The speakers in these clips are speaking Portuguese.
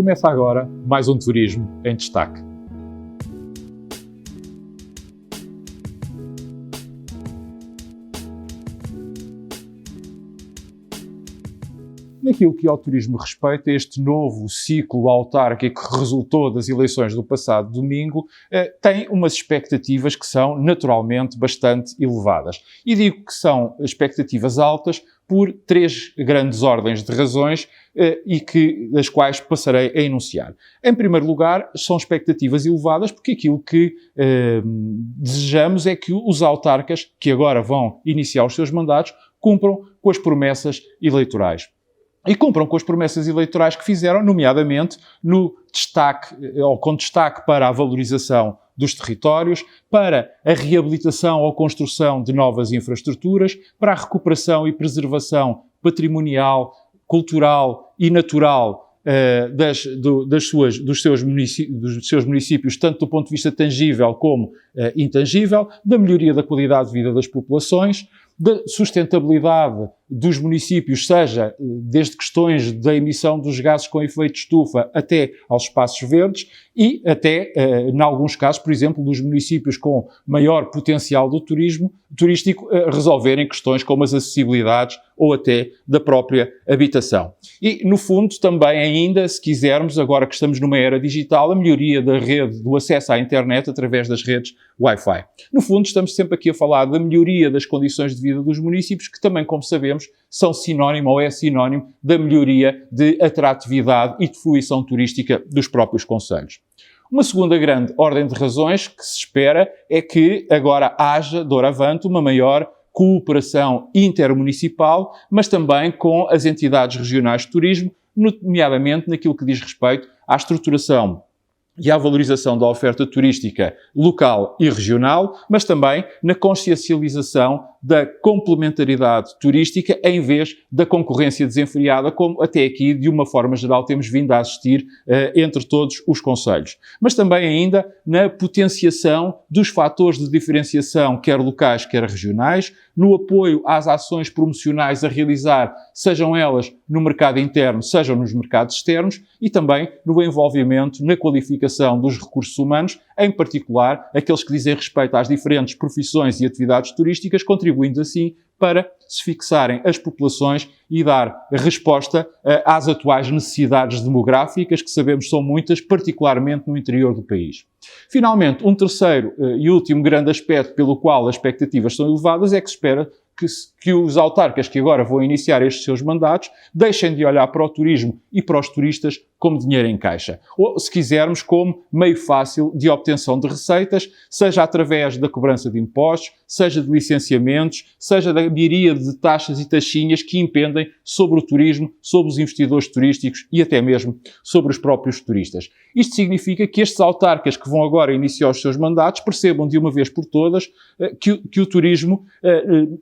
Começa agora mais um Turismo em Destaque. Naquilo que ao turismo respeita, este novo ciclo autárquico que resultou das eleições do passado domingo tem umas expectativas que são naturalmente bastante elevadas. E digo que são expectativas altas por três grandes ordens de razões das quais passarei a enunciar. Em primeiro lugar, são expectativas elevadas porque aquilo que desejamos é que os autarcas, que agora vão iniciar os seus mandatos, cumpram com as promessas eleitorais. E cumpram com as promessas eleitorais que fizeram, nomeadamente com destaque para a valorização dos territórios, para a reabilitação ou construção de novas infraestruturas, para a recuperação e preservação patrimonial, cultural e natural dos seus municípios, tanto do ponto de vista tangível como intangível, da melhoria da qualidade de vida das populações, da sustentabilidade dos municípios, seja desde questões da emissão dos gases com efeito de estufa até aos espaços verdes e até, em alguns casos, por exemplo, dos municípios com maior potencial do turístico, resolverem questões como as acessibilidades ou até da própria habitação. E, no fundo, também ainda, se quisermos, agora que estamos numa era digital, a melhoria da rede, do acesso à internet através das redes Wi-Fi. No fundo, estamos sempre aqui a falar da melhoria das condições de vida dos municípios, que também, como sabemos, são sinónimo ou é sinónimo da melhoria de atratividade e de fruição turística dos próprios concelhos. Uma segunda grande ordem de razões que se espera é que agora haja, doravante, uma maior cooperação intermunicipal, mas também com as entidades regionais de turismo, nomeadamente naquilo que diz respeito à estruturação e à valorização da oferta turística local e regional, mas também na consciencialização da complementaridade turística em vez da concorrência desenfreada, como até aqui, de uma forma geral, temos vindo a assistir entre todos os concelhos. Mas também ainda na potenciação dos fatores de diferenciação, quer locais, quer regionais, no apoio às ações promocionais a realizar, sejam elas no mercado interno, sejam nos mercados externos, e também no envolvimento na qualificação dos recursos humanos, em particular aqueles que dizem respeito às diferentes profissões e atividades turísticas, contribuindo assim para se fixarem as populações e dar resposta às atuais necessidades demográficas, que sabemos são muitas, particularmente no interior do país. Finalmente, um terceiro e último grande aspecto pelo qual as expectativas são elevadas é que se espera que os autarcas que agora vão iniciar estes seus mandatos deixem de olhar para o turismo e para os turistas como dinheiro em caixa. Ou, se quisermos, como meio fácil de obtenção de receitas, seja através da cobrança de impostos, seja de licenciamentos, seja da miríade de taxas e taxinhas que impendem sobre o turismo, sobre os investidores turísticos e até mesmo sobre os próprios turistas. Isto significa que estes autarcas que vão agora iniciar os seus mandatos percebam de uma vez por todas que o turismo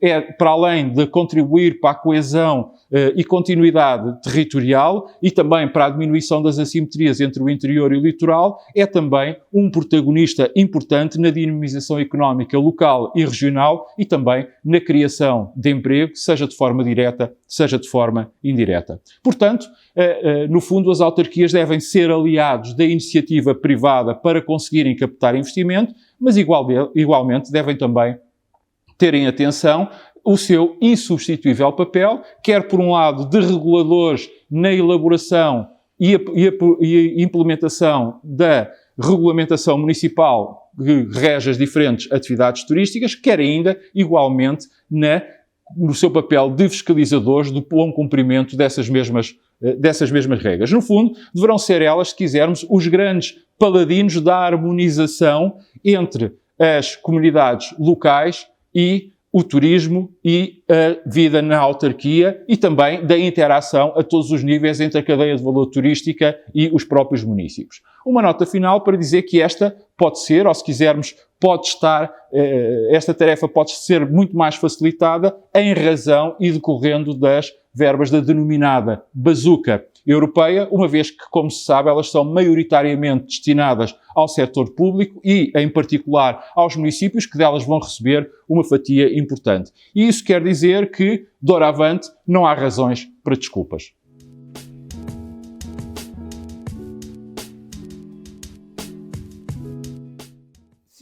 é, para além de contribuir para a coesão e continuidade territorial e também para a diminuição das assimetrias entre o interior e o litoral, é também um protagonista importante na dinamização económica local e regional e também na criação de emprego, seja de forma direta, seja de forma indireta. Portanto, no fundo, as autarquias devem ser aliados da iniciativa privada para conseguirem captar investimento, mas igualmente devem também terem atenção o seu insubstituível papel, quer por um lado de reguladores na elaboração e implementação da regulamentação municipal que rege as diferentes atividades turísticas, quer ainda, igualmente, no seu papel de fiscalizadores do bom cumprimento dessas mesmas regras. No fundo, deverão ser elas, se quisermos, os grandes paladinos da harmonização entre as comunidades locais e o turismo e a vida na autarquia e também da interação a todos os níveis entre a cadeia de valor turística e os próprios municípios. Uma nota final para dizer que esta pode ser, ou se quisermos, esta tarefa pode ser muito mais facilitada em razão e decorrendo das verbas da denominada bazuca europeia, uma vez que, como se sabe, elas são maioritariamente destinadas ao setor público e, em particular, aos municípios, que delas vão receber uma fatia importante. E isso quer dizer que, doravante, não há razões para desculpas.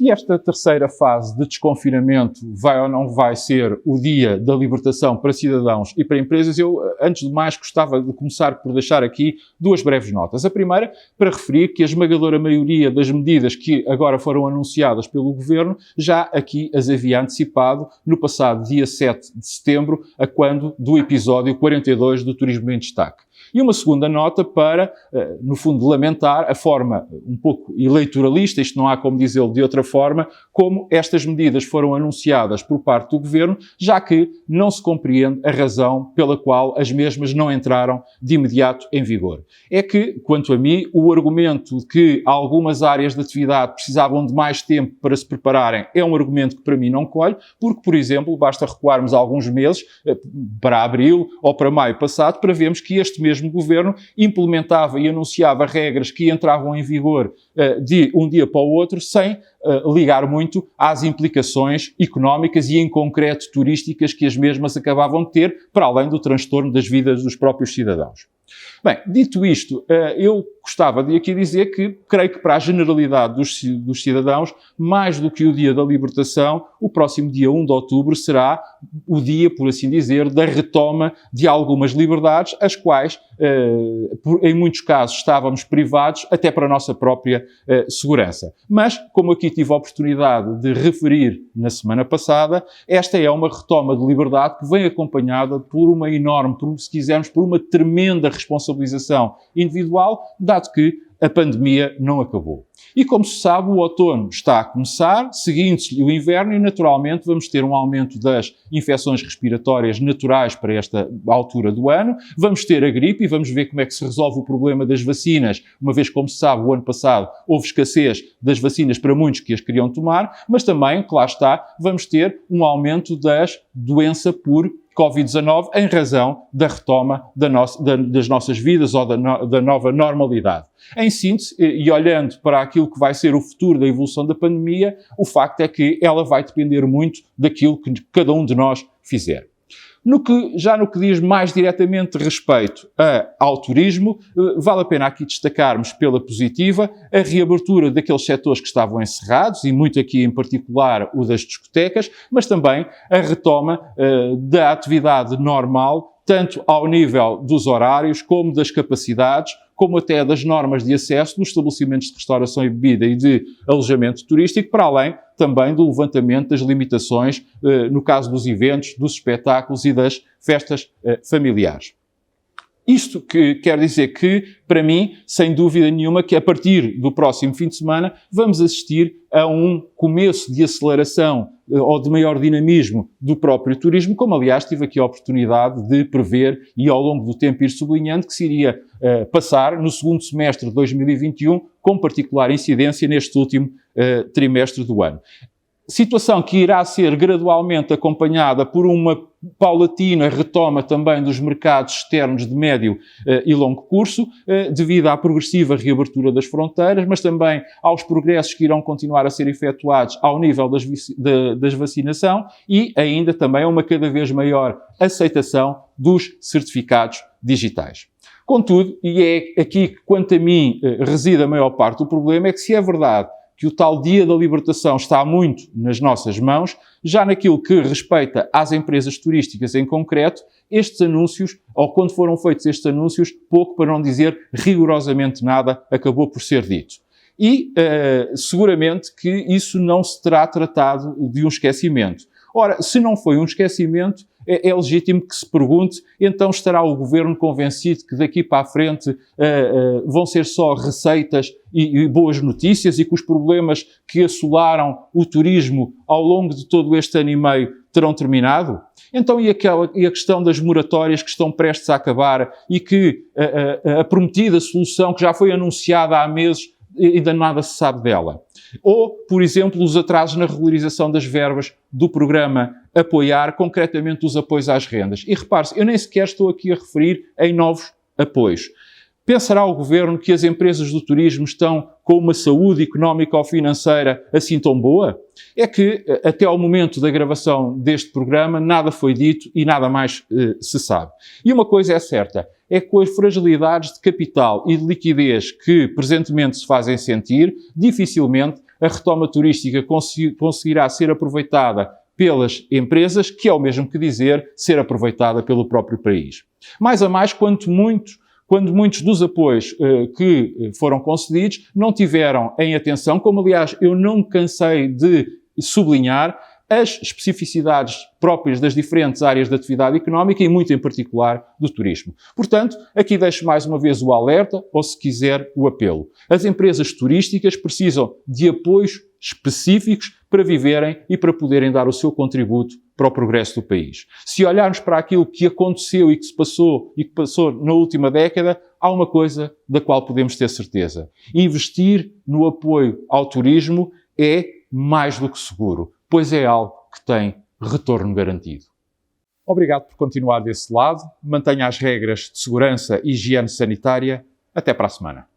se esta terceira fase de desconfinamento vai ou não vai ser o dia da libertação para cidadãos e para empresas, eu, antes de mais, gostava de começar por deixar aqui duas breves notas. A primeira, para referir que a esmagadora maioria das medidas que agora foram anunciadas pelo Governo, já aqui as havia antecipado no passado dia 7 de setembro, a quando do episódio 42 do Turismo em Destaque. E uma segunda nota para, no fundo, lamentar a forma um pouco eleitoralista, isto não há como dizê-lo de outra forma, como estas medidas foram anunciadas por parte do Governo, já que não se compreende a razão pela qual as mesmas não entraram de imediato em vigor. É que, quanto a mim, o argumento de que algumas áreas de atividade precisavam de mais tempo para se prepararem é um argumento que para mim não colhe, porque, por exemplo, basta recuarmos alguns meses, para abril ou para maio passado, para vermos que este mesmo Governo implementava e anunciava regras que entravam em vigor de um dia para o outro, sem ligar muito às implicações económicas e, em concreto, turísticas que as mesmas acabavam de ter, para além do transtorno das vidas dos próprios cidadãos. Bem, dito isto, eu gostava de aqui dizer que creio que para a generalidade dos cidadãos, mais do que o dia da libertação, o próximo dia 1 de outubro será o dia, por assim dizer, da retoma de algumas liberdades, as quais, em muitos casos, estávamos privados até para a nossa própria segurança. Mas, como aqui tive a oportunidade de referir na semana passada, esta é uma retoma de liberdade que vem acompanhada por uma enorme, se quisermos, por uma tremenda responsabilização individual, dado que a pandemia não acabou. E, como se sabe, o outono está a começar, seguindo-se o inverno, e naturalmente vamos ter um aumento das infecções respiratórias naturais para esta altura do ano. Vamos ter a gripe e vamos ver como é que se resolve o problema das vacinas, uma vez, como se sabe, o ano passado houve escassez das vacinas para muitos que as queriam tomar, mas também, que lá está, vamos ter um aumento das doença por Covid-19 em razão da retoma das nossas vidas ou da nova normalidade. Em síntese, e olhando para aquilo que vai ser o futuro da evolução da pandemia, o facto é que ela vai depender muito daquilo que cada um de nós fizer. No que diz mais diretamente respeito ao turismo, vale a pena aqui destacarmos pela positiva a reabertura daqueles setores que estavam encerrados, e muito aqui em particular o das discotecas, mas também a retoma da atividade normal, tanto ao nível dos horários, como das capacidades, como até das normas de acesso dos estabelecimentos de restauração e bebida e de alojamento turístico, para além também do levantamento das limitações, no caso dos eventos, dos espetáculos e das festas familiares. Isto que quer dizer que, para mim, sem dúvida nenhuma, que a partir do próximo fim de semana vamos assistir a um começo de aceleração ou de maior dinamismo do próprio turismo, como aliás tive aqui a oportunidade de prever e ao longo do tempo ir sublinhando que se iria passar no segundo semestre de 2021, com particular incidência neste último trimestre do ano. Situação que irá ser gradualmente acompanhada por uma paulatina retoma também dos mercados externos de médio e longo curso, devido à progressiva reabertura das fronteiras, mas também aos progressos que irão continuar a ser efetuados ao nível das vacinação e ainda também a uma cada vez maior aceitação dos certificados digitais. Contudo, e é aqui que, quanto a mim, reside a maior parte do problema, é que se é verdade que o tal dia da libertação está muito nas nossas mãos, já naquilo que respeita às empresas turísticas em concreto, estes anúncios, ou quando foram feitos estes anúncios, pouco para não dizer rigorosamente nada, acabou por ser dito. E seguramente que isso não se terá tratado de um esquecimento. Ora, se não foi um esquecimento, é legítimo que se pergunte, então estará o Governo convencido que daqui para a frente vão ser só receitas e boas notícias e que os problemas que assolaram o turismo ao longo de todo este ano e meio terão terminado? Então e a questão das moratórias que estão prestes a acabar e que a prometida solução que já foi anunciada há meses ainda nada se sabe dela? Ou, por exemplo, os atrasos na regularização das verbas do programa Apoiar, concretamente os apoios às rendas. E repare-se, eu nem sequer estou aqui a referir em novos apoios. Pensará o Governo que as empresas do turismo estão com uma saúde económica ou financeira assim tão boa? É que, até ao momento da gravação deste programa, nada foi dito e nada mais se sabe. E uma coisa é certa, é que com as fragilidades de capital e de liquidez que presentemente se fazem sentir, dificilmente a retoma turística conseguirá ser aproveitada pelas empresas, que é o mesmo que dizer ser aproveitada pelo próprio país. Mais a mais, quando muitos dos apoios que foram concedidos não tiveram em atenção, como aliás eu não me cansei de sublinhar, as especificidades próprias das diferentes áreas de atividade económica e muito em particular do turismo. Portanto, aqui deixo mais uma vez o alerta ou, se quiser, o apelo. As empresas turísticas precisam de apoios específicos para viverem e para poderem dar o seu contributo para o progresso do país. Se olharmos para aquilo que aconteceu e que se passou na última década, há uma coisa da qual podemos ter certeza. Investir no apoio ao turismo é mais do que seguro, pois é algo que tem retorno garantido. Obrigado por continuar desse lado. Mantenha as regras de segurança e higiene sanitária. Até para a semana.